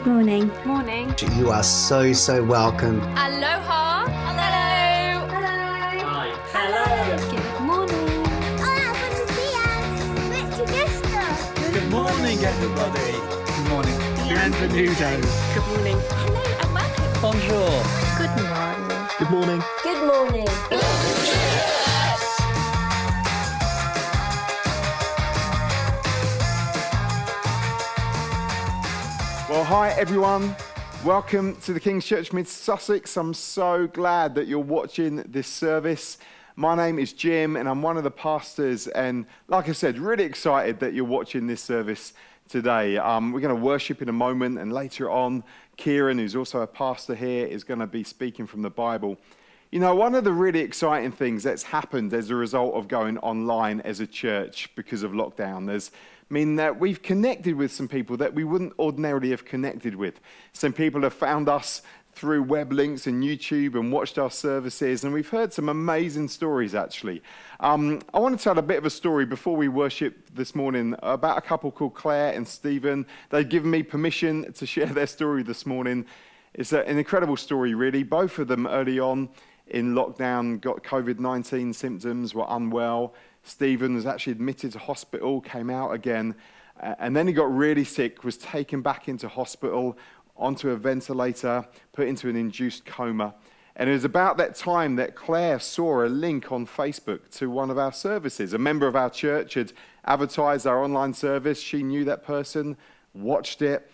Good morning. Morning. You are so welcome. Aloha. Hello. Hello. Hi. Hello. Good morning. Hola, buenos días. Rich Augusta. Good morning, everybody. Good morning. Bienvenido. Good morning. Hello and welcome. Bonjour. Good morning. Good morning. Good morning. Well, hi everyone. Welcome to the King's Church Mid-Sussex. I'm so glad that you're watching this service. My name is Jim and I'm one of the pastors, and like I said, really excited that you're watching this service today. We're going to worship in a moment, and later on, Kieran, who's also a pastor here, is going to be speaking from the Bible. You know, one of the really exciting things that's happened as a result of going online as a church because of lockdown is that we've connected with some people that we wouldn't ordinarily have connected with. Some people have found us through web links and YouTube and watched our services, and we've heard some amazing stories, actually. I want to tell a bit of a story before we worship this morning about a couple called Claire and Stephen. They've given me permission to share their story this morning. It's an incredible story, really. Both of them early on in lockdown got COVID-19 symptoms, were unwell. Stephen was actually admitted to hospital, came out again, and then he got really sick, was taken back into hospital, onto a ventilator, put into an induced coma. And it was about that time that Claire saw a link on Facebook to one of our services. A member of our church had advertised our online service. She knew that person, watched it,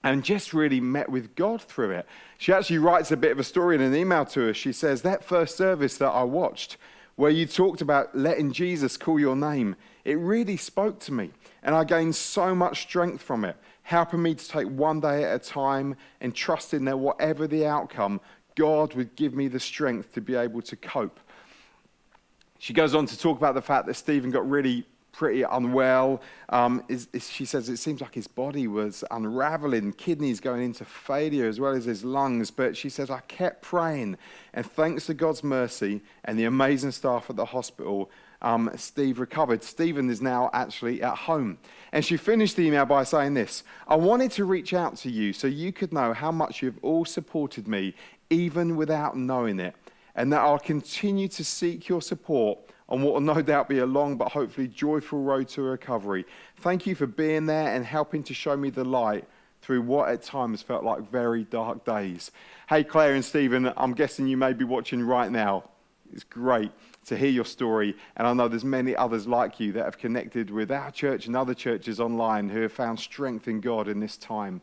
and just really met with God through it. She actually writes a bit of a story in an email to us. She says, that first service that I watched, where you talked about letting Jesus call your name, it really spoke to me. And I gained so much strength from it, helping me to take one day at a time and trusting that whatever the outcome, God would give me the strength to be able to cope. She goes on to talk about the fact that Stephen got really pretty unwell. She says it seems like his body was unraveling, kidneys going into failure as well as his lungs. But she says, I kept praying, and thanks to God's mercy and the amazing staff at the hospital, Steve recovered. Stephen is now actually at home. And she finished the email by saying this: I wanted to reach out to you so you could know how much you've all supported me, even without knowing it, and that I'll continue to seek your support on what will no doubt be a long but hopefully joyful road to recovery. Thank you for being there and helping to show me the light through what at times felt like very dark days. Hey, Claire and Stephen, I'm guessing you may be watching right now. It's great to hear your story, and I know there's many others like you that have connected with our church and other churches online who have found strength in God in this time.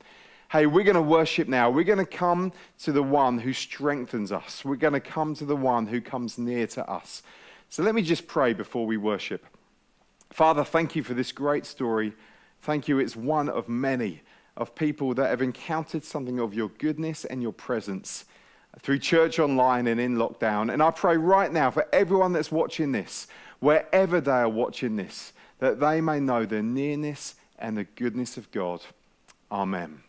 Hey, we're going to worship now. We're going to come to the one who strengthens us. We're going to come to the one who comes near to us. So let me just pray before we worship. Father, thank you for this great story. Thank you. It's one of many of people that have encountered something of your goodness and your presence through church online and in lockdown. And I pray right now for everyone that's watching this, wherever they are watching this, that they may know the nearness and the goodness of God. Amen.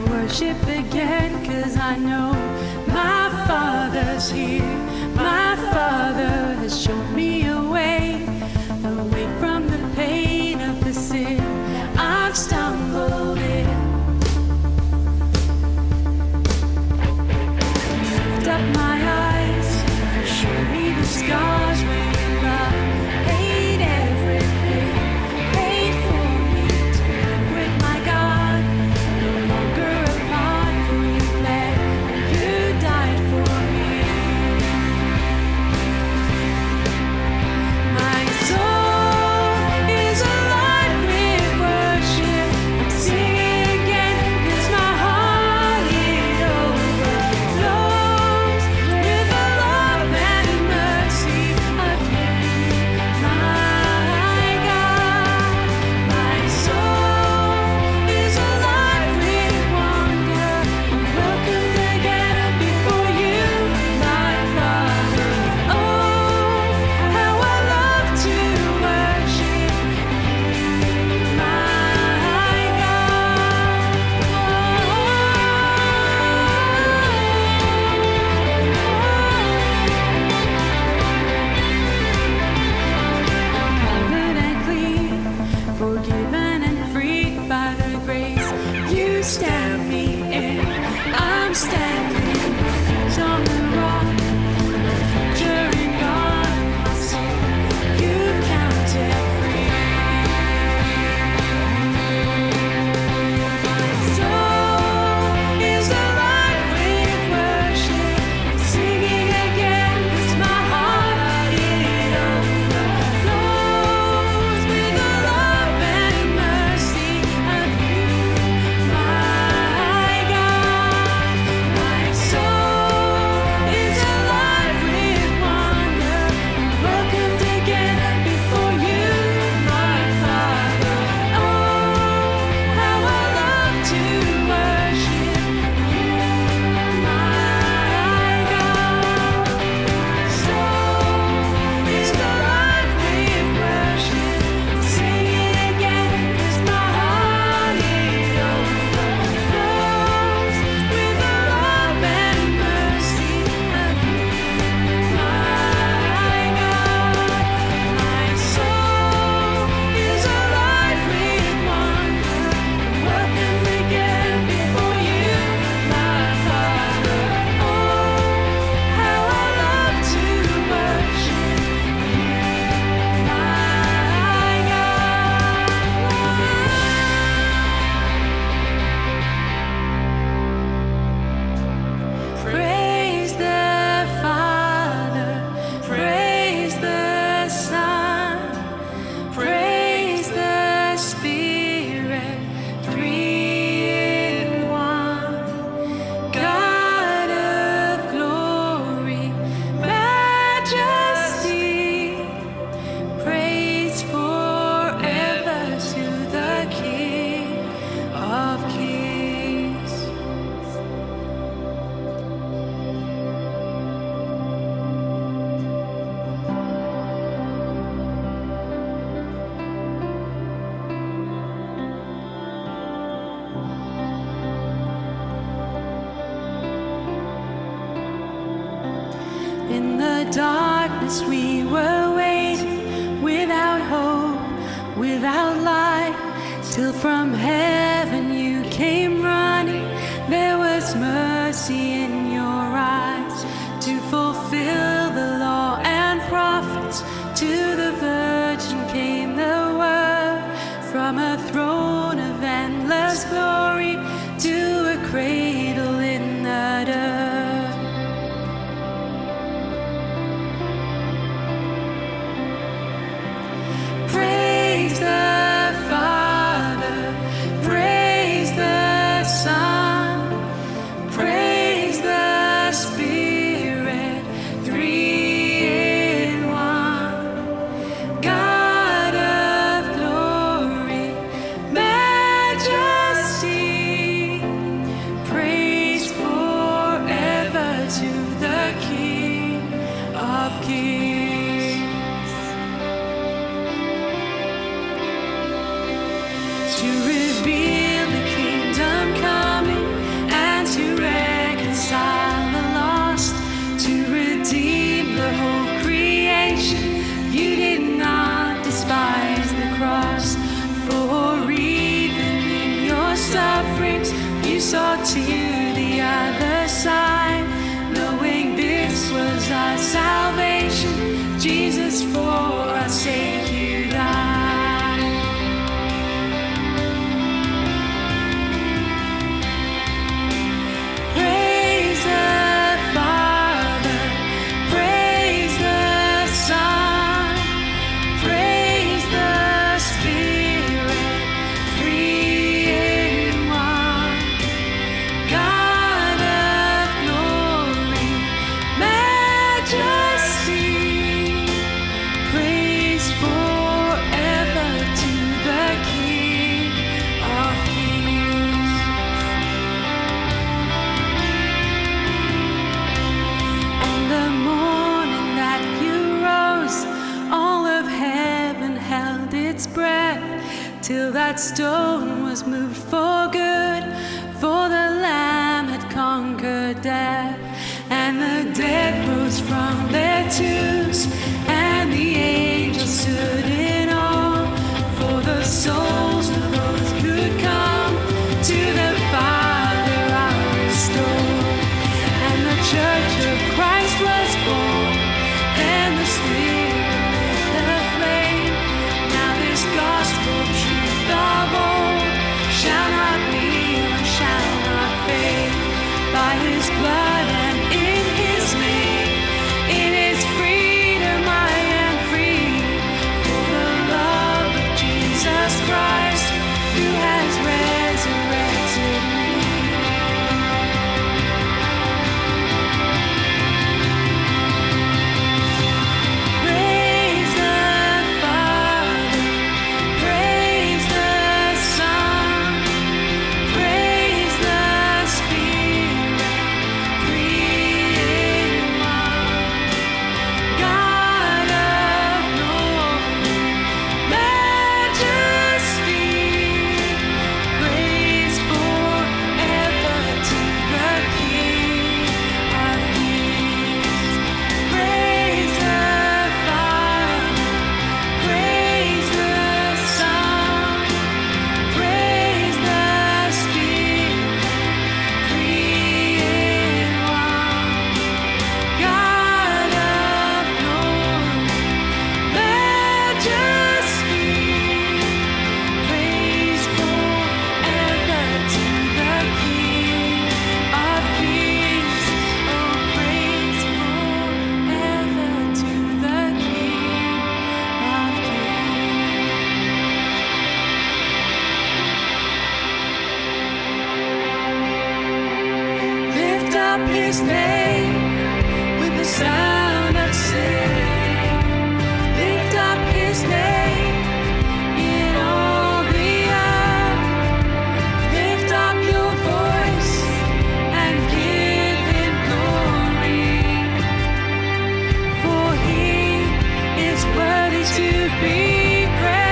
Worship again, 'cause I know my Father's here. My Father has shown stand me in. I'm standing on the rock. During God and my soul, you've counted free. My soul is alive with worship, singing again 'cause my heart it overflows with the love and mercy of you, my God. My soul is alive with wonder, welcomed again before you, my Father. Oh, how I love to worship you, my God. My soul is alive with worship, singing again 'cause my heart it overflows with the love and mercy of you, my God. My soul is alive with wonder, welcome again before you, my Father. Oh, how I love to worship you, my God. Praise the Father, praise the Son, praise the Spirit, three in one. God of glory, majesty, praise forever to the King of Kings. In the darkness we were waiting, without hope, without light, till from heaven you came running. There was mercy in your eyes to fulfill the law and prophets. To the Virgin came the word, from a throne of endless glory to a cradle in the dirt. Praise the Father, praise the Son, praise the Spirit, three in one. God of glory, majesty, praise forever to the King of Kings. To reveal the kingdom coming and to reconcile the lost, to redeem the whole creation. You did not despise the cross, for even in your sufferings you saw to the other side, knowing this was our salvation. Jesus, for our sake you died. Praise the Father, praise the Son, praise the Spirit, three in one. God of glory, majesty, praise forever to the King of Kings. And the morning that you rose, all of heaven held its breath, till that stone was moved for good, for the Lamb had conquered death. And the dead rose from their tombs, and the angels stood in awe, for the souls of those who'd come to the fire. his name with the sound of singing. Lift up his name in all the earth. Lift up your voice and give him glory. For he is worthy to be praised.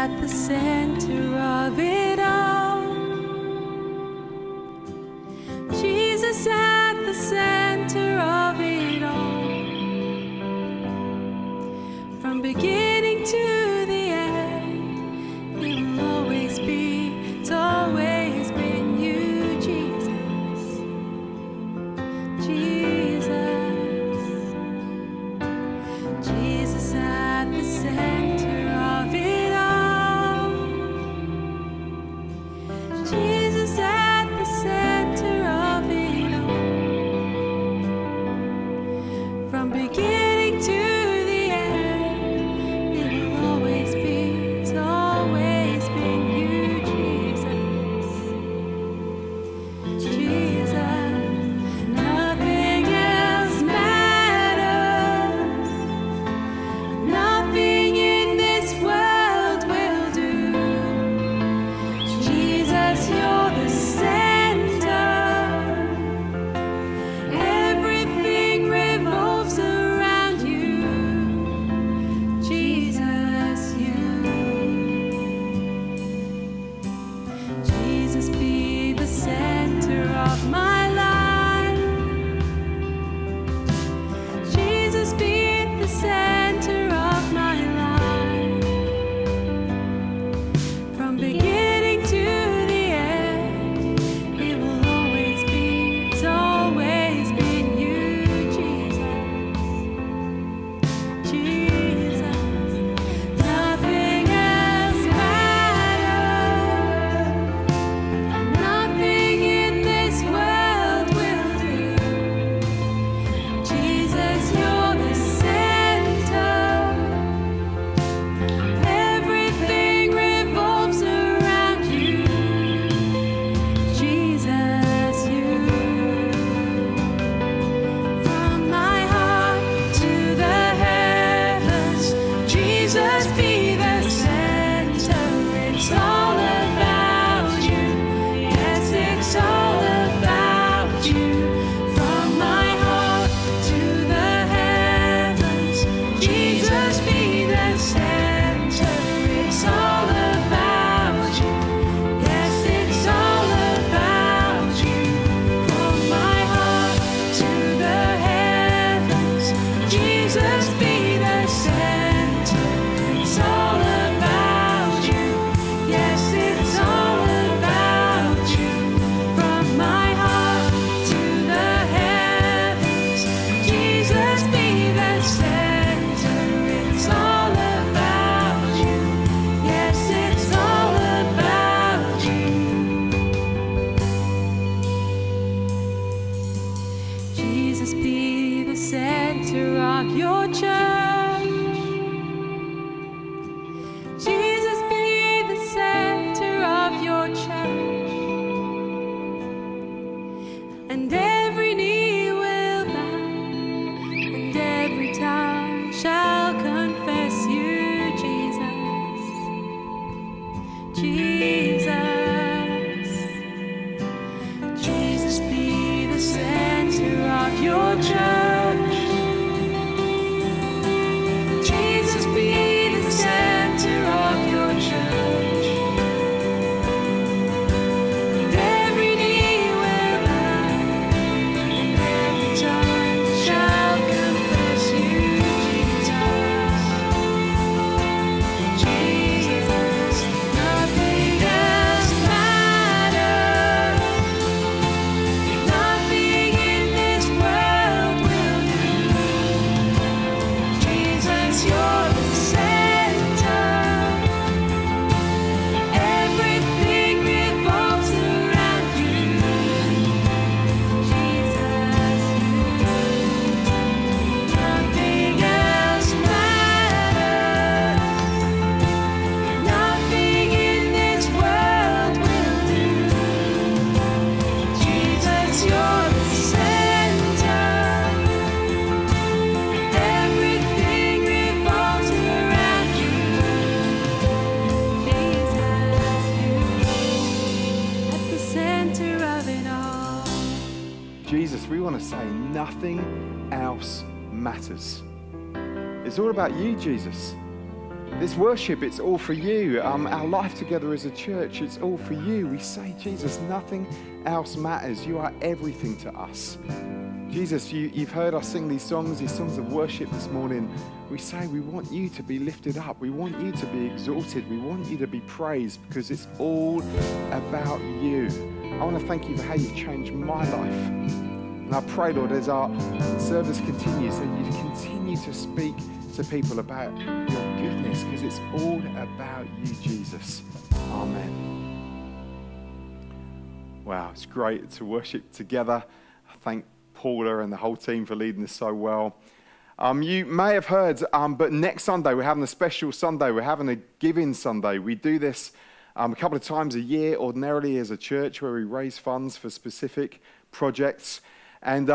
at the center of it all. Jesus at the center of it all. From beginning to the end, it will always be, it's always been you, Jesus. Jesus. Jesus at the center of it all. Jesus at the center of it all. From beginning to the end, it will always be, it's always been you, Jesus. Jesus. Nothing else matters. Nothing in this world will do. Jesus, you're the center. Everything revolves around you. Jesus, you. Jesus, be the center of my life. Jesus, be the center of my life. From beginning to the end, it will always be, it's always been you, Jesus. Jesus. Nothing else matters. Nothing in this world will do. Jesus, you're the center. Everything revolves around you. Jesus, you. From my heart to the heavens, Jesus, be the center. It's all about you. Yes, it's all about you. From my heart to the heavens, Jesus, be the center. It's all about you. Yes, it's all about you. From my heart to the heavens, Jesus, be the center. It's all about you. Yes, it's all about you. From my heart to the heavens, Jesus, be the center. It's all about you. Yes, it's all about you. Jesus, be the center of your church. Jesus, be the center of your church. And every knee will bow, and every tongue shall confess you, Jesus. Jesus. Jesus, be the center of your church. Jesus, be the center of your church. And every knee will bow, and every tongue shall confess you, Jesus. Jesus, nothing else matters. Nothing in this world will do. Jesus, you're the center. Everything revolves around you. Jesus, nothing else matters. Nothing in this world will do. Jesus, you're the center. Everything revolves around you. Jesus, you at the center of it all. Jesus, we want to say nothing else matters. It's all about you, Jesus. This worship, it's all for you. Our life together as a church, it's all for you. We say, Jesus, nothing else matters. You are everything to us. Jesus, you've heard us sing these songs of worship this morning. We say we want you to be lifted up. We want you to be exalted. We want you to be praised because it's all about you. I want to thank you for how you've changed my life. And I pray, Lord, as our service continues, that you continue to speak to people about your goodness because it's all about you, Jesus. Amen. Wow, it's great to worship together. I thank Paula and the whole team for leading us so well. You may have heard, but next Sunday we're having a special Sunday. We're having a Giving Sunday. We do this a couple of times a year ordinarily as a church where we raise funds for specific projects. And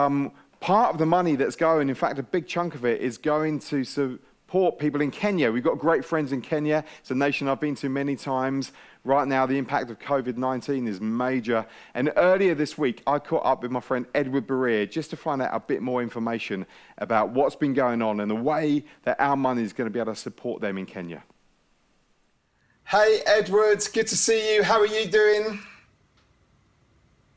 part of the money that's going, in fact, a big chunk of it is going to support people in Kenya. We've got great friends in Kenya. It's a nation I've been to many times. Right now, the impact of COVID-19 is major. And earlier this week, I caught up with my friend Edward Berea just to find out a bit more information about what's been going on and the way that our money is going to be able to support them in Kenya. Hey, Edward, good to see you. How are you doing?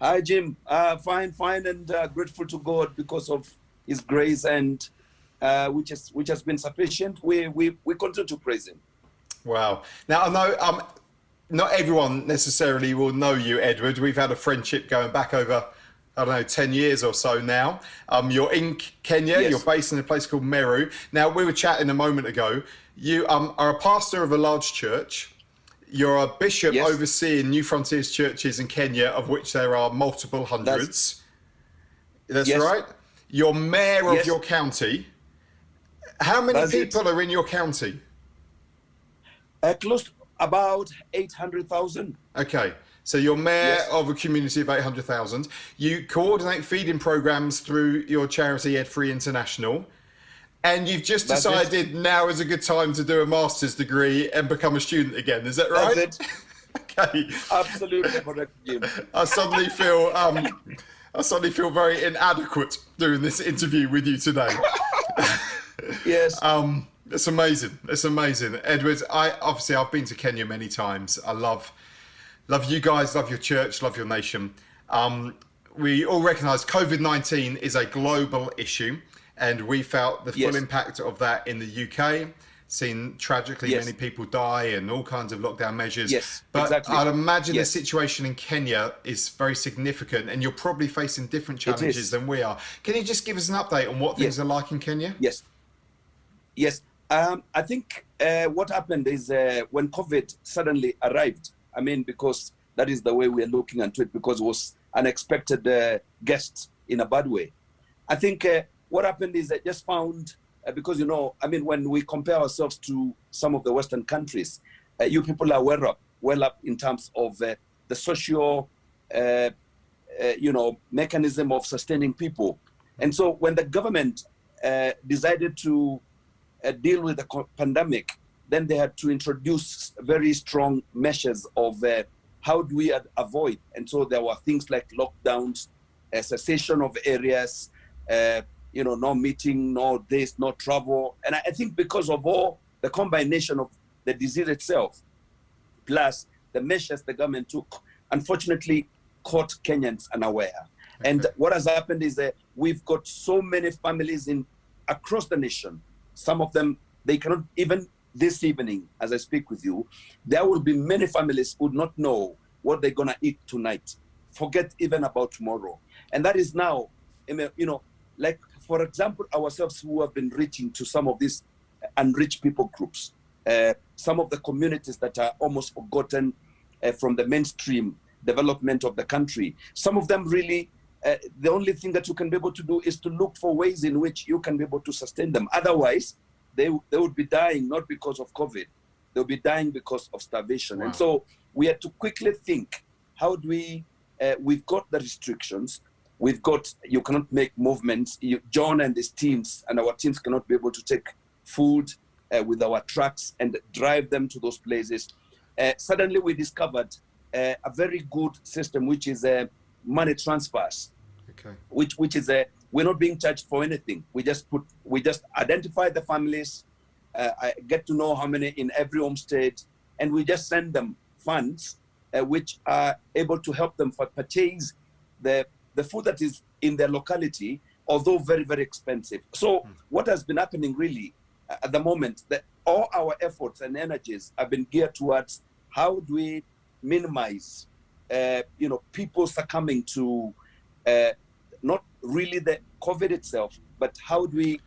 Hi, Jim. Fine, and grateful to God because of His grace and which has been sufficient. We continue to praise Him. Wow. Now, I know not everyone necessarily will know you, Edward. We've had a friendship going back over, 10 years or so now. You're in Kenya. Yes. You're based in a place called Meru. Now, we were chatting a moment ago. You are a pastor of a large church. You're a bishop overseeing New Frontiers churches in Kenya, of which there are multiple hundreds. That's right. You're mayor of your county. How many people are in your county? Close to about 800,000. Okay. So you're mayor of a community of 800,000. You coordinate feeding programs through your charity Ed Free International. And you've just decided now is a good time to do a master's degree and become a student again. Is that right? That's it. Okay. Absolutely correct, Jim. I suddenly feel very inadequate doing this interview with you today. Yes. It's amazing. It's amazing. Edward, I've been to Kenya many times. I love you guys, love your church, love your nation. We all recognise COVID-19 is a global issue. And we felt the full impact of that in the UK, seen tragically many people die and all kinds of lockdown measures. Yes, but exactly. I'd imagine the situation in Kenya is very significant and you're probably facing different challenges than we are. Can you just give us an update on what things are like in Kenya? Yes. I think what happened is when COVID suddenly arrived, because that is the way we are looking into it, because it was unexpected guests in a bad way. I think what happened is I just found, because, when we compare ourselves to some of the Western countries, you people are well up in terms of the social, mechanism of sustaining people. And so when the government decided to deal with the pandemic, then they had to introduce very strong measures of how do we avoid. And so there were things like lockdowns, cessation of areas, no meeting, no this, no travel. And I think because of all the combination of the disease itself, plus the measures the government took, unfortunately caught Kenyans unaware. Okay. And what has happened is that we've got so many families across the nation. Some of them, they cannot, even this evening, as I speak with you, there will be many families who would not know what they're gonna eat tonight. Forget even about tomorrow. And that is now, like, for example, ourselves who have been reaching to some of these unreached people groups, some of the communities that are almost forgotten from the mainstream development of the country. Some of them really, the only thing that you can be able to do is to look for ways in which you can be able to sustain them. Otherwise, they would be dying not because of COVID, they'll be dying because of starvation. Wow. And so we had to quickly think, how do we've got the restrictions, you cannot make movements. John and his teams and our teams cannot be able to take food with our trucks and drive them to those places. Suddenly we discovered a very good system, which is money transfers, which is we're not being charged for anything. We just identify the families, I get to know how many in every homestead, and we just send them funds which are able to help them for purchase the food that is in their locality, although very, very expensive. So what has been happening really at the moment, that all our efforts and energies have been geared towards how do we minimize, people succumbing to not really the COVID itself, but how do we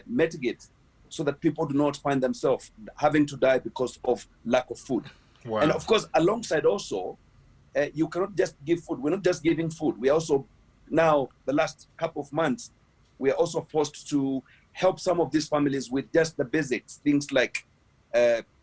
mitigate so that people do not find themselves having to die because of lack of food. Wow. And of course, alongside also, you cannot just give food. We're not just giving food. We also, now, the last couple of months, we are also forced to help some of these families with just the basics, things like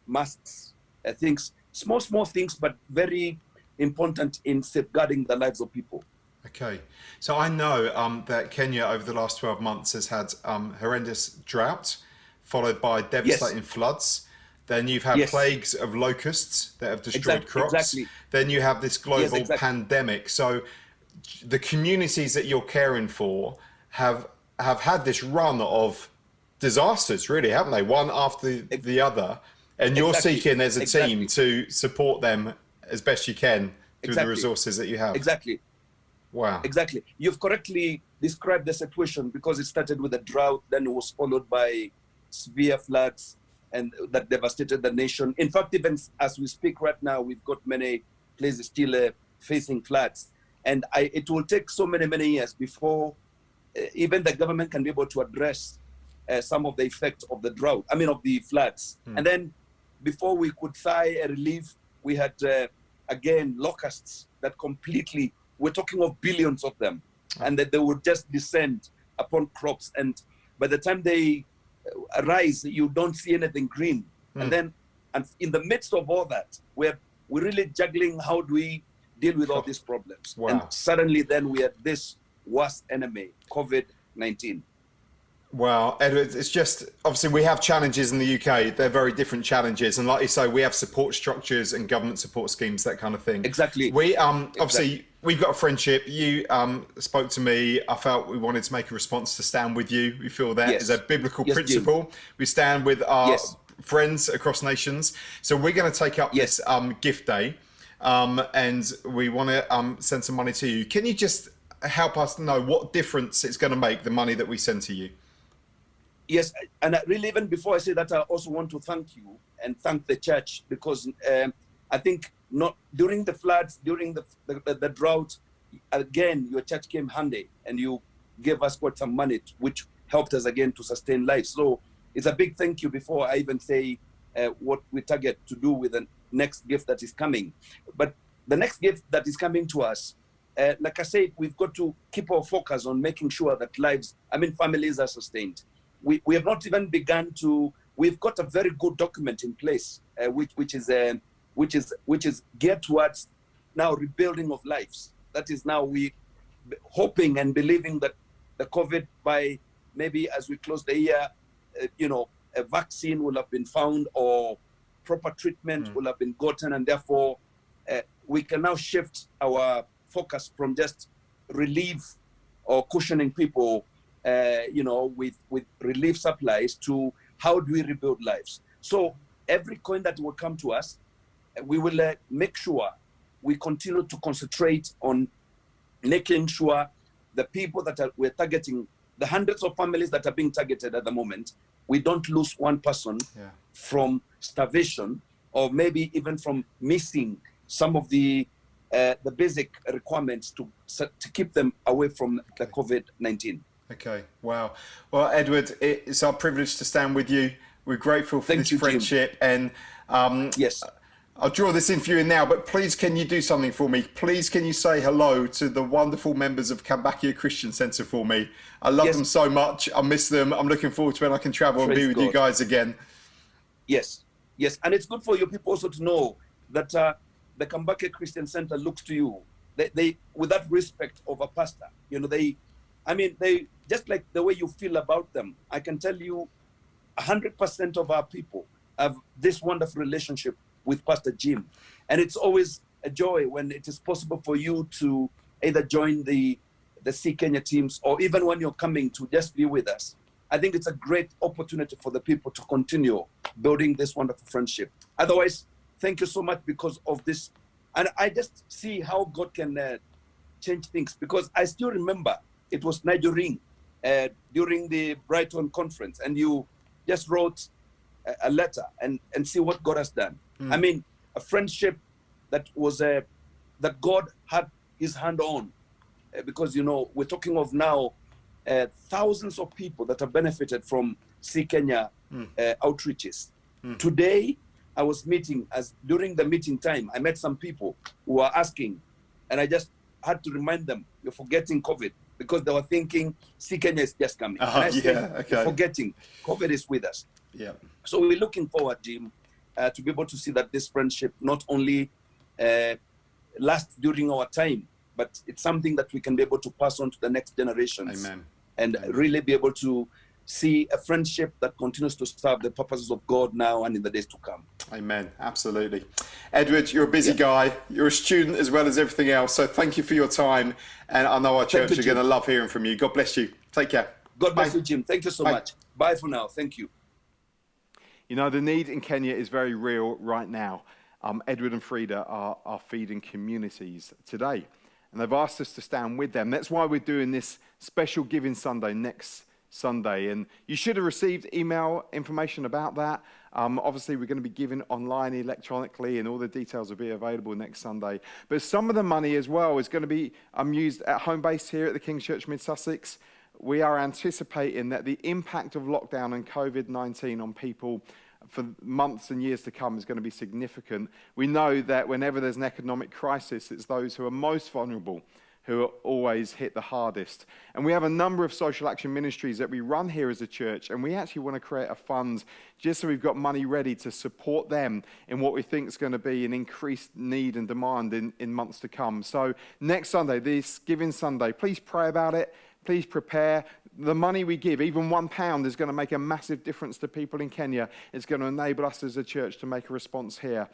masks, things, small things, but very important in safeguarding the lives of people. Okay, so I know that Kenya over the last 12 months has had horrendous drought, followed by devastating floods. Then you've had plagues of locusts that have destroyed crops. Exactly. Then you have this global pandemic. So the communities that you're caring for have had this run of disasters, really, haven't they? One after the other. And you're seeking as a team to support them as best you can through the resources that you have. Exactly. Wow. Exactly. You've correctly described the situation, because it started with a drought, then it was followed by severe floods, and that devastated the nation. In fact, even as we speak right now, we've got many places still facing floods. And it will take so many years before even the government can be able to address some of the effects of the drought, of the floods. And then before we could sigh a relief, we had, again, locusts that completely, we're talking of billions of them, and that they would just descend upon crops. And by the time they arise, you don't see anything green. And then, and in the midst of all that, we're really juggling how do we deal with all these problems. Wow. And suddenly then we had this worst enemy, COVID-19. Well, Edward, it's just, obviously we have challenges in the UK. They're very different challenges. And like you say, we have support structures and government support schemes, that kind of thing. Exactly. We, obviously, we've got a friendship. You spoke to me. I felt we wanted to make a response to stand with you. We feel that is a biblical principle. Jim. We stand with our friends across nations. So we're going to take up this gift day, and we want to send some money to you. Can you just help us know what difference it's going to make, the money that we send to you? Yes, and really, even before I say that, I also want to thank you and thank the church, because I think not during the floods, during the drought, again, your church came handy and you gave us quite some money, which helped us again to sustain life. So it's a big thank you before I even say what we target to do with the next gift that is coming. But the next gift that is coming to us, like I said, we've got to keep our focus on making sure that families are sustained. We have not even begun to. We've got a very good document in place, which is geared towards now rebuilding of lives. That is now we hoping and believing that the COVID, by maybe as we close the year, a vaccine will have been found or proper treatment will have been gotten, and therefore we can now shift our focus from just relief or cushioning people, with relief supplies, to how do we rebuild lives. So every coin that will come to us, we will make sure we continue to concentrate on making sure the people that we're targeting, the hundreds of families that are being targeted at the moment, we don't lose one person from starvation, or maybe even from missing some of the basic requirements to keep them away from the COVID-19. Okay, wow. Well, Edward, it's our privilege to stand with you. We're grateful for this friendship. Jim. And yes, I'll draw this in for you now, but please, can you do something for me? Please, can you say hello to the wonderful members of Kambakia Christian Centre for me? I love them so much. I miss them. I'm looking forward to when I can travel and be with you guys again. Yes. And it's good for you people also to know that the Kambakia Christian Centre looks to you. They with that respect of a pastor, they just like the way you feel about them. I can tell you 100% of our people have this wonderful relationship with Pastor Jim. And it's always a joy when it is possible for you to either join the C Kenya teams, or even when you're coming to just be with us. I think it's a great opportunity for the people to continue building this wonderful friendship. Otherwise, thank you so much because of this. And I just see how God can change things, because I still remember it was Nigel Ring during the Brighton conference, and you just wrote a letter and see what God has done. I mean, a friendship that was that God had his hand on, because, you know, we're talking of now thousands of people that have benefited from See Kenya outreaches. Today, I was meeting, during the meeting time, I met some people who were asking, and I just had to remind them, you're forgetting COVID, because they were thinking See Kenya is just coming. And I said, you're forgetting, COVID is with us. Yeah. So we're looking forward, Jim, to be able to see that this friendship not only lasts during our time, but it's something that we can be able to pass on to the next generations. Amen. And really be able to see a friendship that continues to serve the purposes of God now and in the days to come. Amen. Absolutely. Edward, you're a busy guy. You're a student as well as everything else. So thank you for your time. And I know our church are going to love hearing from you. God bless you. Take care. God bless you, Jim. Thank you so much. Bye for now. Thank you. You know, the need in Kenya is very real right now. Edward and Frida are feeding communities today, and they've asked us to stand with them. That's why we're doing this special Giving Sunday next Sunday, and you should have received email information about that. Obviously, we're going to be giving online electronically, and all the details will be available next Sunday. But some of the money as well is going to be used at home base here at the King's Church Mid-Sussex. We are anticipating that the impact of lockdown and COVID-19 on people for months and years to come is going to be significant. We know that whenever there's an economic crisis, it's those who are most vulnerable who are always hit the hardest. And we have a number of social action ministries that we run here as a church, and we actually want to create a fund just so we've got money ready to support them in what we think is going to be an increased need and demand in months to come. So next Sunday, this Giving Sunday, please pray about it. Please prepare. The money we give, even £1, is going to make a massive difference to people in Kenya. It's going to enable us as a church to make a response here.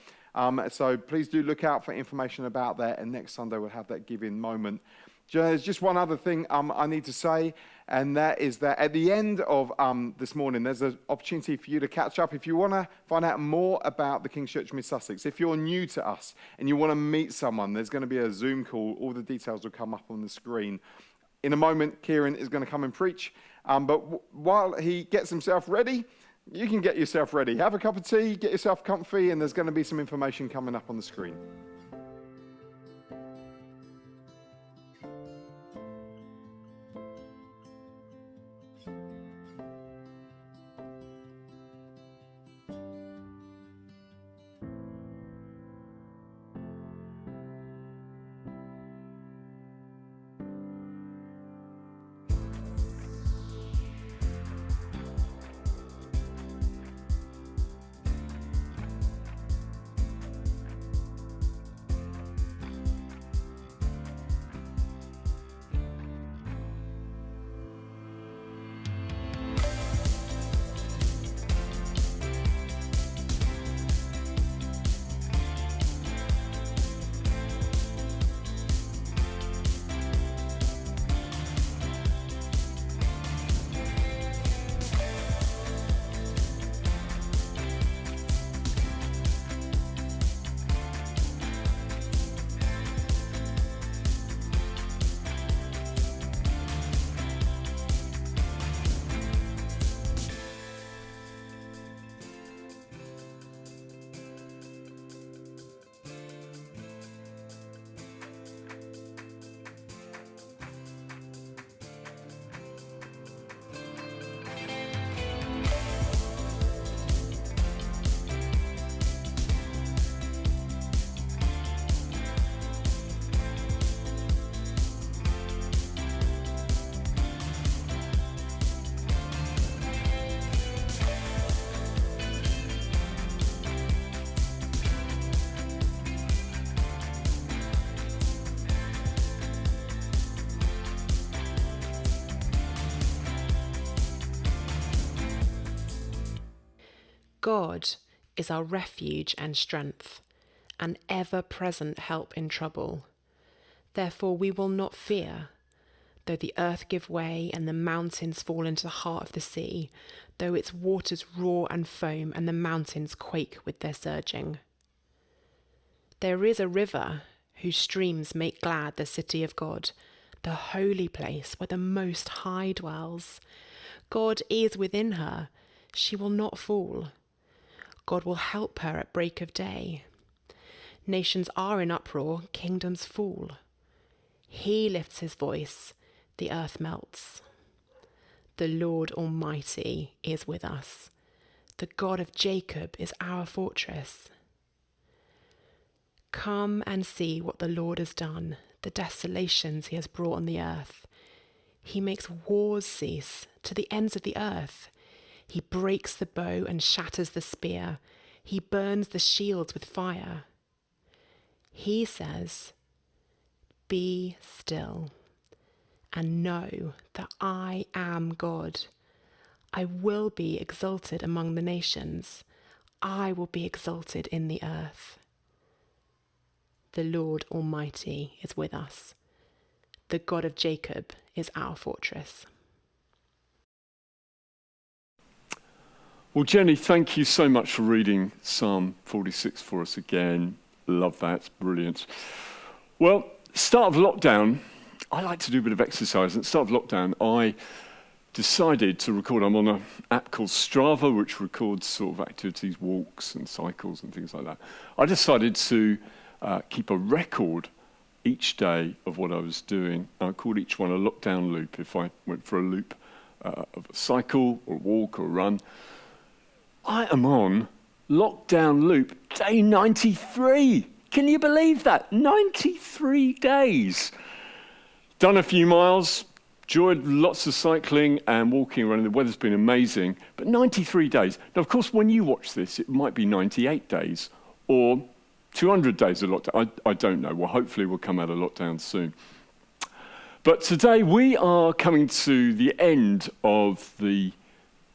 So please do look out for information about that, and next Sunday we'll have that giving moment. There's just one other thing I need to say, and that is that at the end of this morning, there's an opportunity for you to catch up. If you want to find out more about the King's Church Mid-Sussex, if you're new to us and you want to meet someone, there's going to be a Zoom call. All the details will come up on the screen. In a moment, Kieran is going to come and preach. But while he gets himself ready, you can get yourself ready. Have a cup of tea, get yourself comfy, and there's going to be some information coming up on the screen. God is our refuge and strength, an ever-present help in trouble. Therefore we will not fear, though the earth give way and the mountains fall into the heart of the sea, though its waters roar and foam and the mountains quake with their surging. There is a river whose streams make glad the city of God, the holy place where the Most High dwells. God is within her, she will not fall. God will help her at break of day. Nations are in uproar, kingdoms fall. He lifts his voice, the earth melts. The Lord Almighty is with us. The God of Jacob is our fortress. Come and see what the Lord has done, the desolations he has brought on the earth. He makes wars cease to the ends of the earth. He breaks the bow and shatters the spear. He burns the shields with fire. He says, "Be still and know that I am God. I will be exalted among the nations. I will be exalted in the earth. The Lord Almighty is with us. The God of Jacob is our fortress." Well, Jenny, thank you so much for reading Psalm 46 for us again. Love that, it's brilliant. Well, start of lockdown, I like to do a bit of exercise. At the start of lockdown, I decided to record. I'm on an app called Strava, which records sort of activities, walks and cycles and things like that. I decided to keep a record each day of what I was doing. I called each one a lockdown loop. If I went for a loop of a cycle or a walk or a run, I am on lockdown loop day 93. Can you believe that? 93 days. Done a few miles, enjoyed lots of cycling and walking around. The weather's been amazing, but 93 days. Now, of course, when you watch this, it might be 98 days or 200 days of lockdown. I don't know. Well, hopefully we'll come out of lockdown soon. But today we are coming to the end of the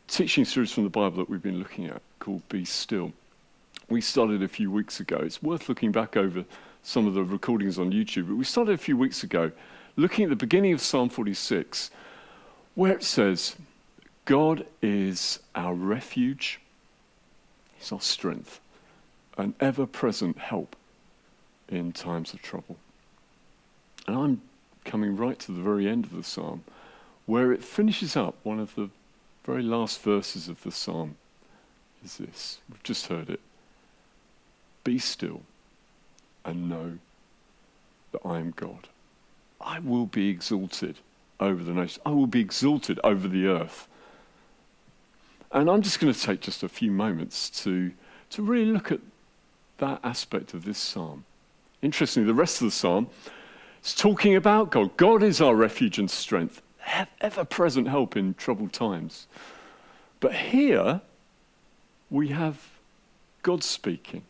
teaching series from the Bible that we've been looking at called Be Still. We started a few weeks ago. It's worth looking back over some of the recordings on YouTube, but we started a few weeks ago looking at the beginning of Psalm 46, where it says, God is our refuge, he's our strength, an ever-present help in times of trouble. And I'm coming right to the very end of the psalm, where it finishes up. One of the very last verses of the psalm is this. We've just heard it. Be still and know that I am God. I will be exalted over the nations. I will be exalted over the earth. And I'm just going to take just a few moments to really look at that aspect of this psalm. Interestingly, the rest of the psalm is talking about God. God is our refuge and strength, ever-present help in troubled times. But here we have God speaking.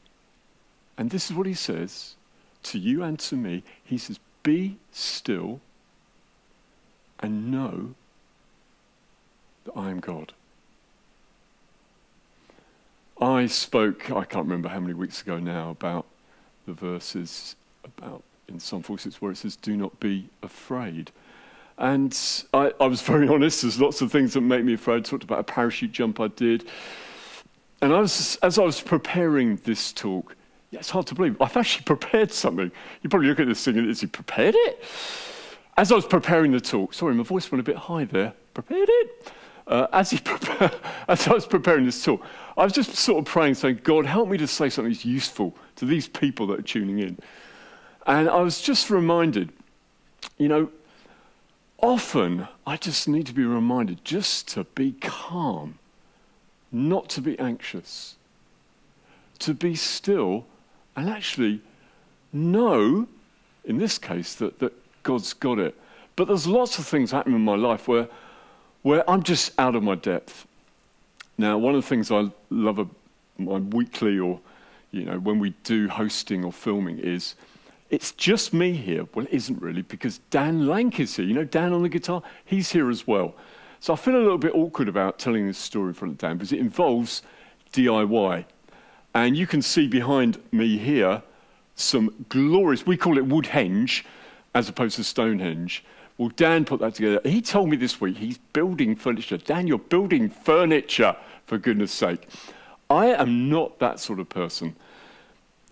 And this is what he says to you and to me. He says, be still and know that I am God. I spoke, I can't remember how many weeks ago now, about the verses about in Psalm 46 where it says, do not be afraid. And I was very honest, there's lots of things that make me afraid. I talked about a parachute jump I did. And as I was preparing this talk, yeah, it's hard to believe, I've actually prepared something. You probably look at this thing and has he prepared it? As I was preparing the talk, sorry, my voice went a bit high there, prepared it? As I was preparing this talk, I was just sort of praying, saying, God, help me to say something that's useful to these people that are tuning in. And I was just reminded, often I just need to be reminded just to be calm, not to be anxious, to be still and actually know, in this case, that God's got it. But there's lots of things happening in my life where I'm just out of my depth. Now, one of the things I love my weekly or, when we do hosting or filming is it's just me here. Well, it isn't really, because Dan Lank is here. Dan on the guitar, he's here as well. So I feel a little bit awkward about telling this story in front of Dan because it involves DIY. And you can see behind me here some glorious, we call it Woodhenge as opposed to Stonehenge, Well, Dan put that together. He told me this week he's building furniture. Dan, you're building furniture, for goodness sake. I am not that sort of person.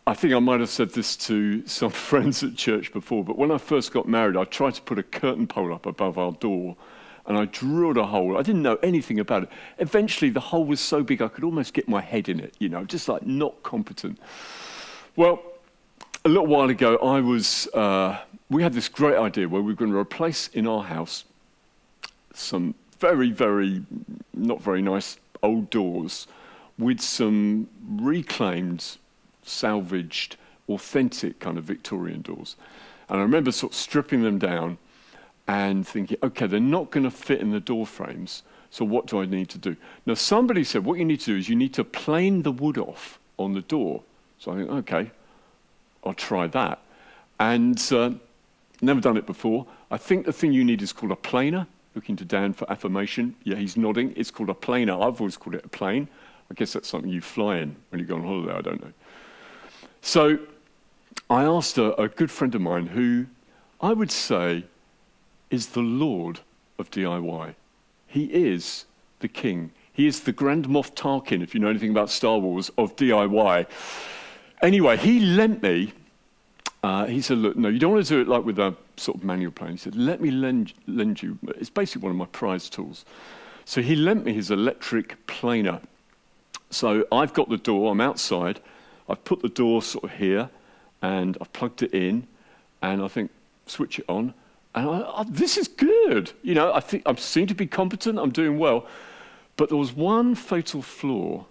I think I might have said this to some friends at church before, but when I first got married, I tried to put a curtain pole up above our door, and I drilled a hole. I didn't know anything about it. Eventually, the hole was so big I could almost get my head in it, just like not competent. Well, a little while ago, we had this great idea where we were going to replace in our house some very, very, not very nice old doors with some reclaimed, salvaged, authentic kind of Victorian doors. And I remember sort of stripping them down and thinking, okay, they're not going to fit in the door frames, so what do I need to do? Now, somebody said, what you need to do is you need to plane the wood off on the door. So I think, okay, I'll try that. And never done it before. I think the thing you need is called a planer. Looking to Dan for affirmation. Yeah, he's nodding. It's called a planer. I've always called it a plane. I guess that's something you fly in when you go on holiday. I don't know. So I asked a good friend of mine who I would say is the Lord of DIY. He is the king. He is the Grand Moff Tarkin, if you know anything about Star Wars, of DIY. Anyway, he lent me, he said, look, no, you don't want to do it like with a sort of manual plane. He said, let me lend you, it's basically one of my prize tools. So he lent me his electric planer. So I've got the door, I'm outside, I've put the door sort of here, and I've plugged it in, and I think, switch it on, and this is good. I think I seem to be competent, I'm doing well. But there was one fatal flaw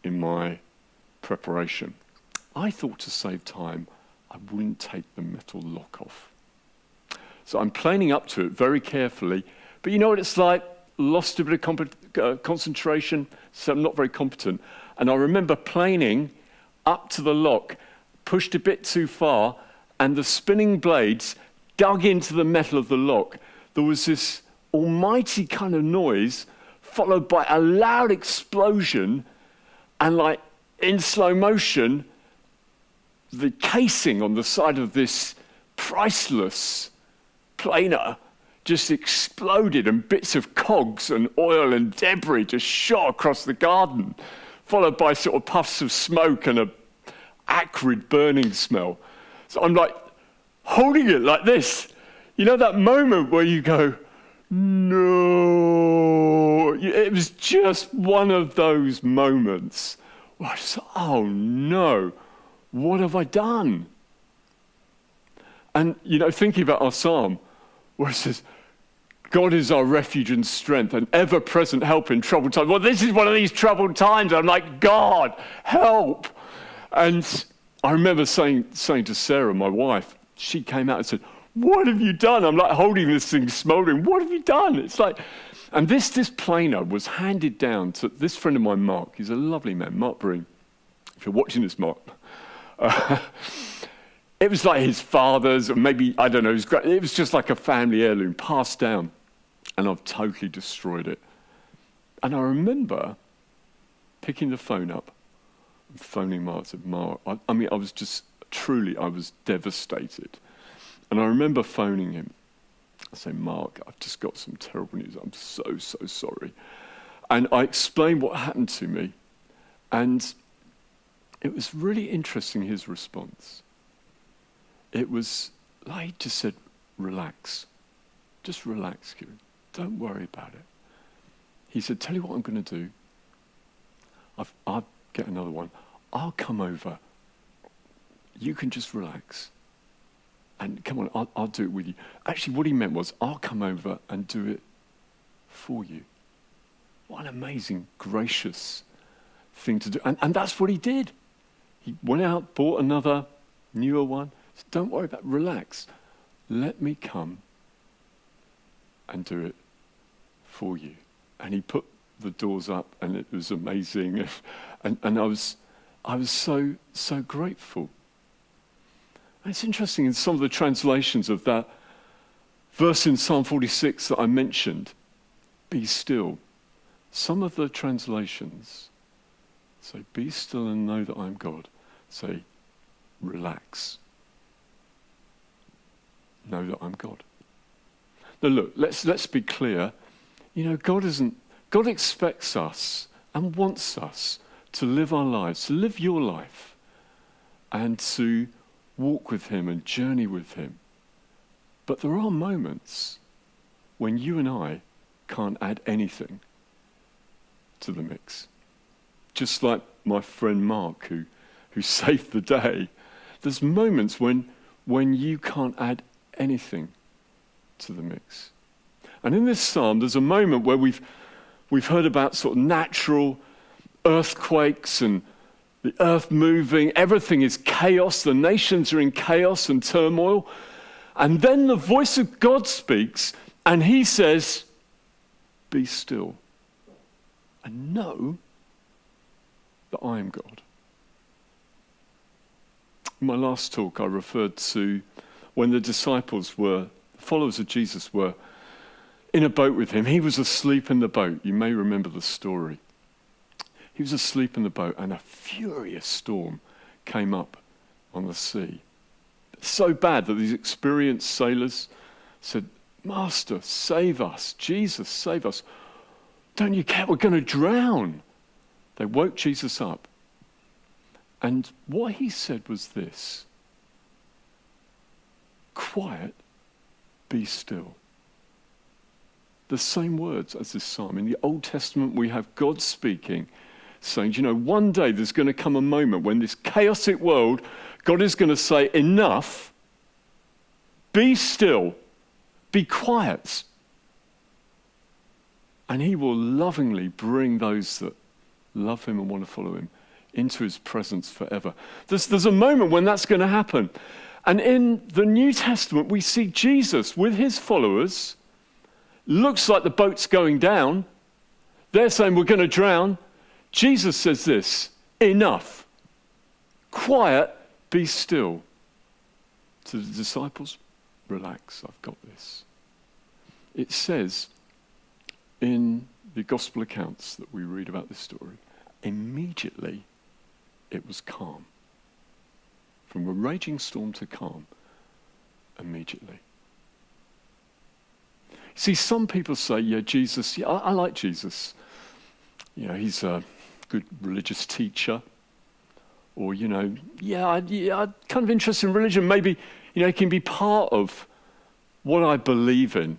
in my preparation. I thought to save time, I wouldn't take the metal lock off. So I'm planing up to it very carefully, but you know what it's like? Lost a bit of concentration, so I'm not very competent. And I remember planing up to the lock, pushed a bit too far, and the spinning blades dug into the metal of the lock. There was this almighty kind of noise, followed by a loud explosion, and like in slow motion, the casing on the side of this priceless planer just exploded, and bits of cogs and oil and debris just shot across the garden, followed by sort of puffs of smoke and a acrid burning smell. So I'm like holding it like this. You know that moment where you go, no. It was just one of those moments where I said, oh no, what have I done? And, thinking about our psalm, where it says, God is our refuge and strength, an ever-present help in troubled times. Well, this is one of these troubled times. I'm like, God, help. And I remember saying to Sarah, my wife, she came out and said, what have you done? I'm like holding this thing smoldering. What have you done? It's like, and this planer was handed down to this friend of mine, Mark. He's a lovely man, Mark Berea. If you're watching this, Mark. It was like his father's, or maybe, I don't know, it was just like a family heirloom passed down. And I've totally destroyed it. And I remember picking the phone up and phoning Mark. I said, Mark, I was devastated. And I remember phoning him. I say, Mark, I've just got some terrible news. I'm so, so sorry. And I explained what happened to me. And it was really interesting, his response. It was like he just said, relax. Just relax, Kieran. Don't worry about it. He said, tell you what I'm going to do. I'll get another one. I'll come over. You can just relax. And come on, I'll do it with you. Actually, what he meant was, I'll come over and do it for you. What an amazing, gracious thing to do. And that's what he did. He went out, bought another, newer one. Said, don't worry about it, relax. Let me come and do it for you. And he put the doors up, and it was amazing. And I was so, so grateful. And it's interesting in some of the translations of that verse in Psalm 46 that I mentioned, be still. Some of the translations say, be still and know that I'm God. Say, relax. Know that I'm God. Now look, let's be clear. God expects us and wants us to live our lives, to live your life, and to walk with him and journey with him. But there are moments when you and I can't add anything to the mix. Just like my friend Mark, who saved the day. There's moments when you can't add anything to the mix. And in this psalm, there's a moment where we've heard about sort of natural earthquakes and the earth moving. Everything is chaos. The nations are in chaos and turmoil. And then the voice of God speaks, and he says, "Be still and know that I am God." In my last talk, I referred to when the followers of Jesus were in a boat with him. He was asleep in the boat. You may remember the story. He was asleep in the boat, and a furious storm came up on the sea. So bad that these experienced sailors said, "Master, save us. Jesus, save us. Don't you care? We're going to drown." They woke Jesus up. And what he said was this: "Quiet, be still." The same words as this psalm. In the Old Testament, we have God speaking, saying, one day there's going to come a moment when this chaotic world, God is going to say, "Enough, be still, be quiet." And he will lovingly bring those that love him and want to follow him into his presence forever. There's a moment when that's going to happen. And in the New Testament, we see Jesus with his followers. Looks like the boat's going down. They're saying, "We're going to drown." Jesus says this: "Enough. Quiet, be still." To the disciples, "Relax, I've got this." It says in the gospel accounts that we read about this story, immediately it was calm. From a raging storm to calm, immediately. See, some people say, Jesus, I like Jesus. He's a good religious teacher. Or, I'm kind of interested in religion. Maybe, it can be part of what I believe in.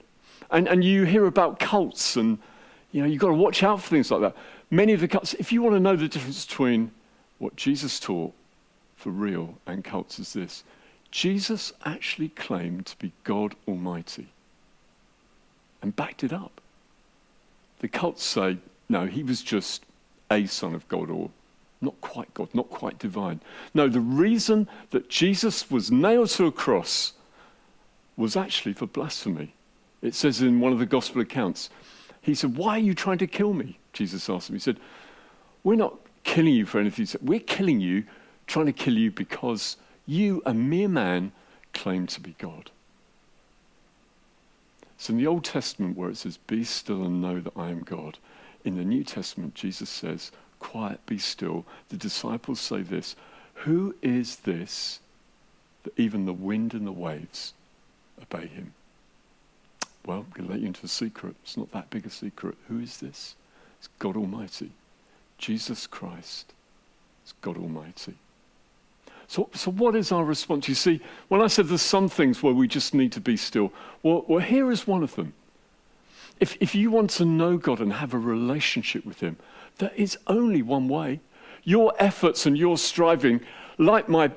And you hear about cults and, you've got to watch out for things like that. Many of the cults, if you want to know the difference between what Jesus taught for real and cults, is this: Jesus actually claimed to be God Almighty and backed it up. The cults say, no, he was just a son of God, or not quite God, not quite divine. No, the reason that Jesus was nailed to a cross was actually for blasphemy. It says in one of the gospel accounts, he said, "Why are you trying to kill me?" Jesus asked him. He said, "We're not killing you for anything. He said, we're killing you, trying to kill you because you, a mere man, claim to be God." So in the Old Testament, where it says, "Be still and know that I am God," in the New Testament, Jesus says, "Quiet, be still." The disciples say this: "Who is this that even the wind and the waves obey him?" Well, I'm going to let you into a secret. It's not that big a secret. Who is this? It's God Almighty. Jesus Christ is God Almighty. So what is our response? You see, when I said there's some things where we just need to be still, well, here is one of them. If you want to know God and have a relationship with him, there is only one way. Your efforts and your striving, like my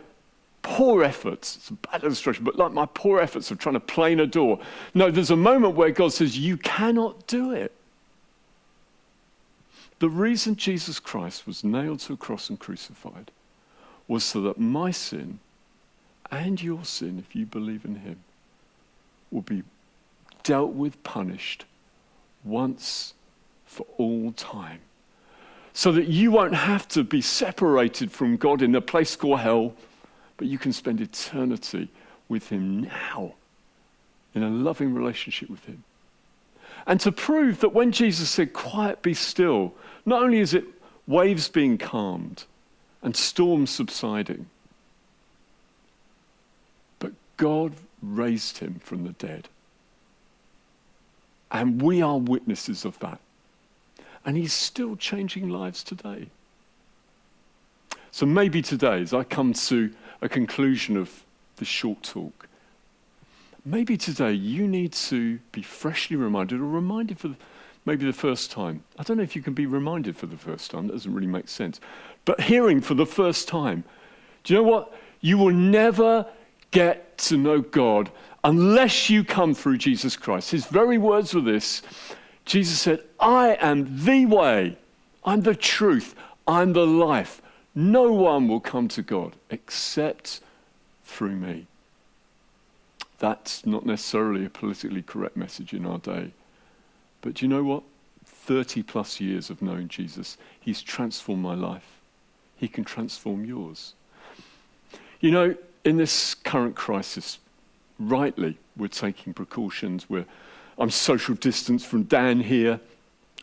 poor efforts, it's a bad illustration, but like my poor efforts of trying to plane a door. No, there's a moment where God says, you cannot do it. The reason Jesus Christ was nailed to a cross and crucified was so that my sin and your sin, if you believe in him, will be dealt with, punished once for all time. So that you won't have to be separated from God in a place called hell, but you can spend eternity with him now in a loving relationship with him. And to prove that when Jesus said, "Quiet, be still," not only is it waves being calmed and storms subsiding, but God raised him from the dead. And we are witnesses of that. And he's still changing lives today. So maybe today, as I come to a conclusion of this short talk, maybe today you need to be freshly reminded, or reminded for maybe the first time. I don't know if you can be reminded for the first time. That doesn't really make sense. But hearing for the first time, do you know what? You will never get to know God unless you come through Jesus Christ. His very words were this. Jesus said, I am the way, I'm the truth, I'm the life. No one will come to God except through me. That's not necessarily a politically correct message in our day. But do you know what? 30 plus years of knowing Jesus, he's transformed my life. He can transform yours. You know, in this current crisis, rightly, we're taking precautions. I'm social distance from Dan here.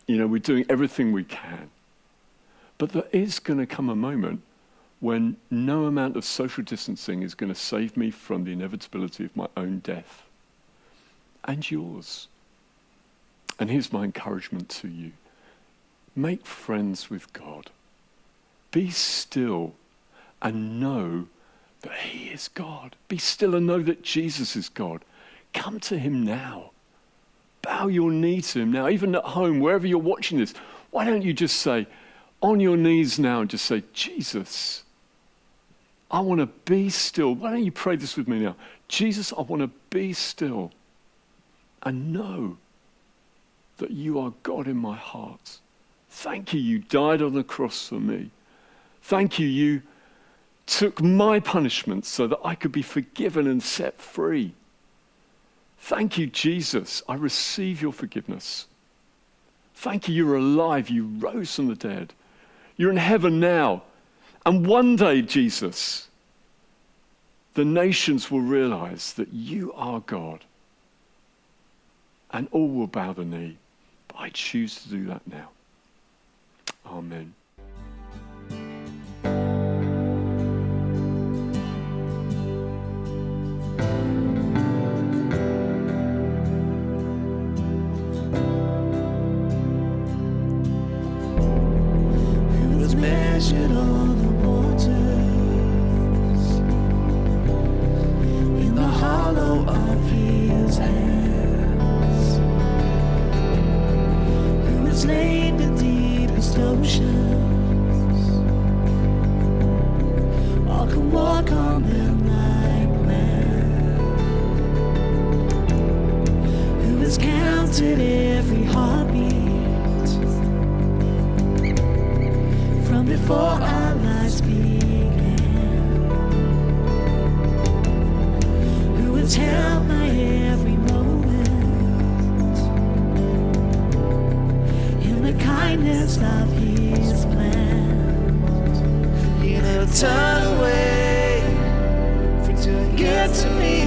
You know, we're doing everything we can. But there is going to come a moment when no amount of social distancing is going to save me from the inevitability of my own death and yours. And here's my encouragement to you. Make friends with God. Be still and know that he is God. Be still and know that Jesus is God. Come to him now. Bow your knee to him now. Even at home, wherever you're watching this, why don't you just say, on your knees now, and just say, Jesus, I want to be still. Why don't you pray this with me now? Jesus, I want to be still and know that you are God in my heart. Thank you, you died on the cross for me. Thank you, you took my punishment so that I could be forgiven and set free. Thank you, Jesus. I receive your forgiveness. Thank you, you're alive. You rose from the dead. You're in heaven now. And one day, Jesus, the nations will realize that you are God. And all will bow the knee. But I choose to do that now. Amen. Measured all the waters in the hollow of his hands, who has laid the deepest oceans, all can walk on them like man, who has counted every heartbeat from before our lives began, who has held my every moment in the kindness of his plan. You never turn away from doing good to me,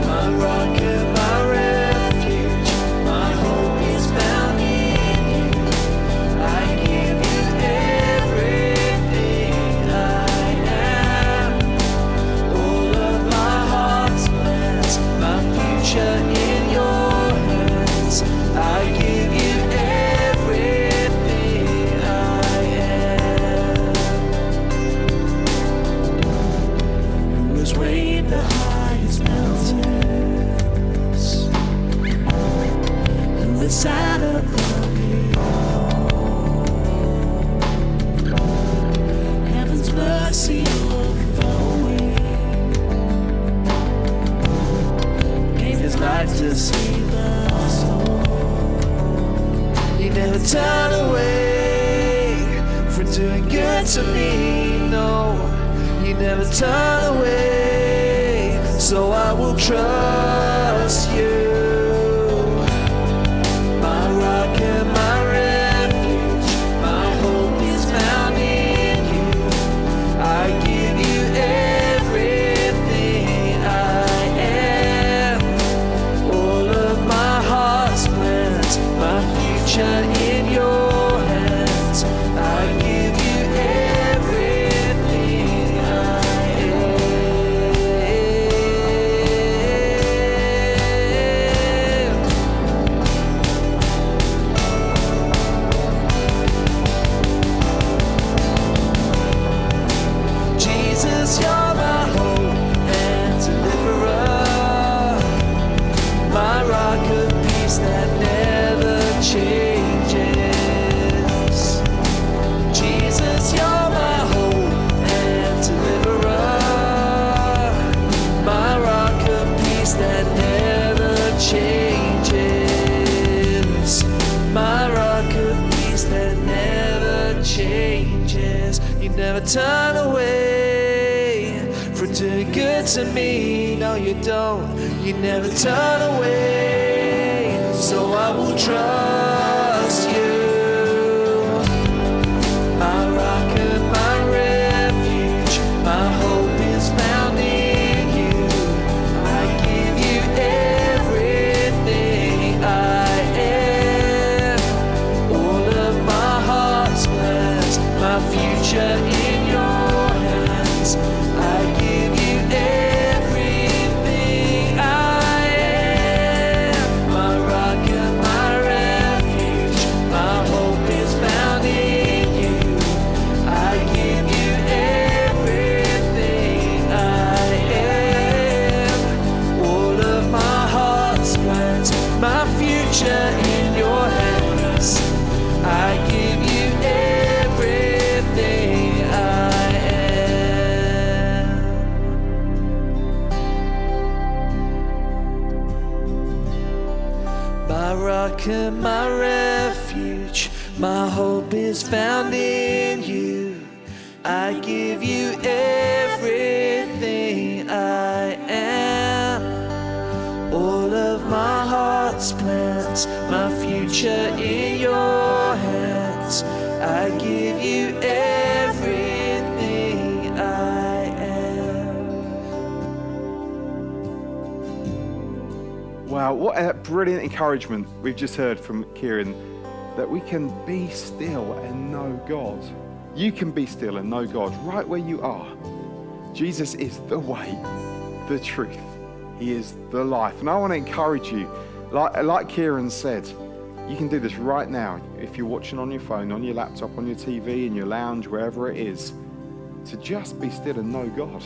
my rock and my refuge, my hope is found in in your hands. I give you everything I am. Who has weighed the highest mountains? Who has sat above it all? Heaven's mercy overflowing, his life to save us all. You never turn away from doing good to me, no. You never turn away, so I will trust you. My rock and my refuge, my hope is found in you. I give you everything I am. My future in your hands. I give you everything I am. peace that never changes. My rock of peace that never changes. You never turn away from doing good to me. No, you don't. You never turn away. So I will trust you. My rock and my refuge, my hope is found in you. I give you everything I am, all of my heart's plans, my future in your hands. I give you everything I am, my rock and my refuge, my hope is found in you. I give you everything I am, all of my heart's plans, my future in your hands. I give you everything I am. My rock and my refuge, my hope is found in you. I give you everything I am, all of my heart's plans, my future in your hands. I give you everything I am. Wow, what a brilliant encouragement we've just heard from Kieran, that we can be still and know God. You can be still and know God right where you are. Jesus is the way, the truth. He is the life. And I want to encourage you, like Kieran said, you can do this right now if you're watching on your phone, on your laptop, on your TV, in your lounge, wherever it is, to just be still and know God,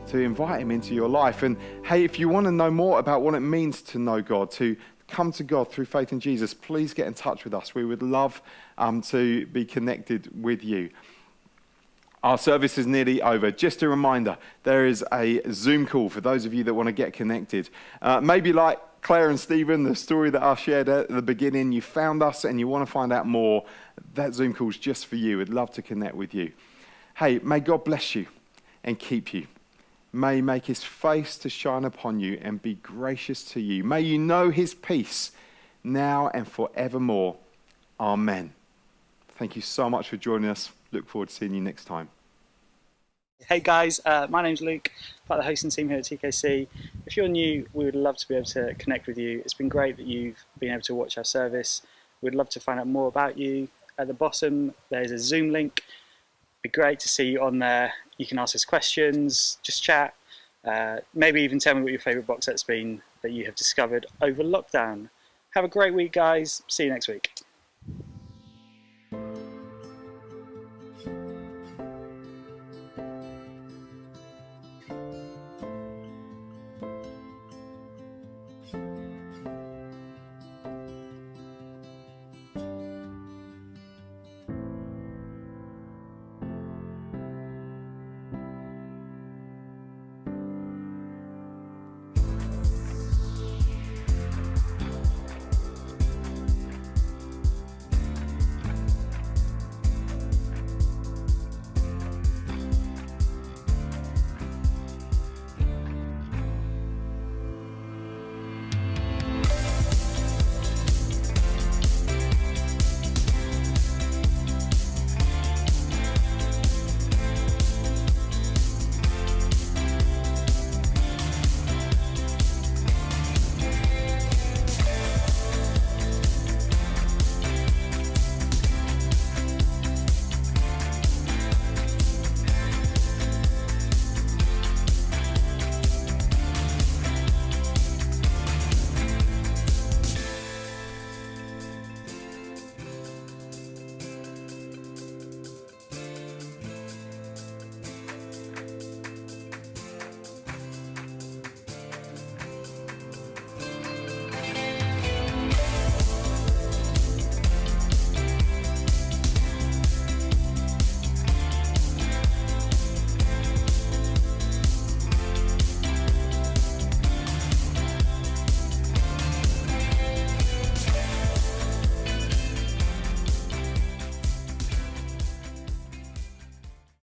to invite him into your life. And hey, if you want to know more about what it means to know God, to come to God through faith in Jesus, please get in touch with us. We would love to be connected with you. Our service is nearly over. Just a reminder, there is a Zoom call for those of you that want to get connected. Maybe like Claire and Stephen, the story that I shared at the beginning, you found us and you want to find out more, that Zoom call is just for you. We'd love to connect with you. Hey, may God bless you and keep you. May he make his face to shine upon you and be gracious to you. May you know his peace now and forevermore. Amen. Thank you so much for joining us. Look forward to seeing you next time. Hey guys, my name's Luke, part of the hosting team here at TKC. If you're new, we would love to be able to connect with you. It's been great that you've been able to watch our service. We'd love to find out more about you. At the bottom, there's a Zoom link. It'd be great to see you on there. You can ask us questions, just chat, maybe even tell me what your favourite box set's been that you have discovered over lockdown. Have a great week, guys. See you next week.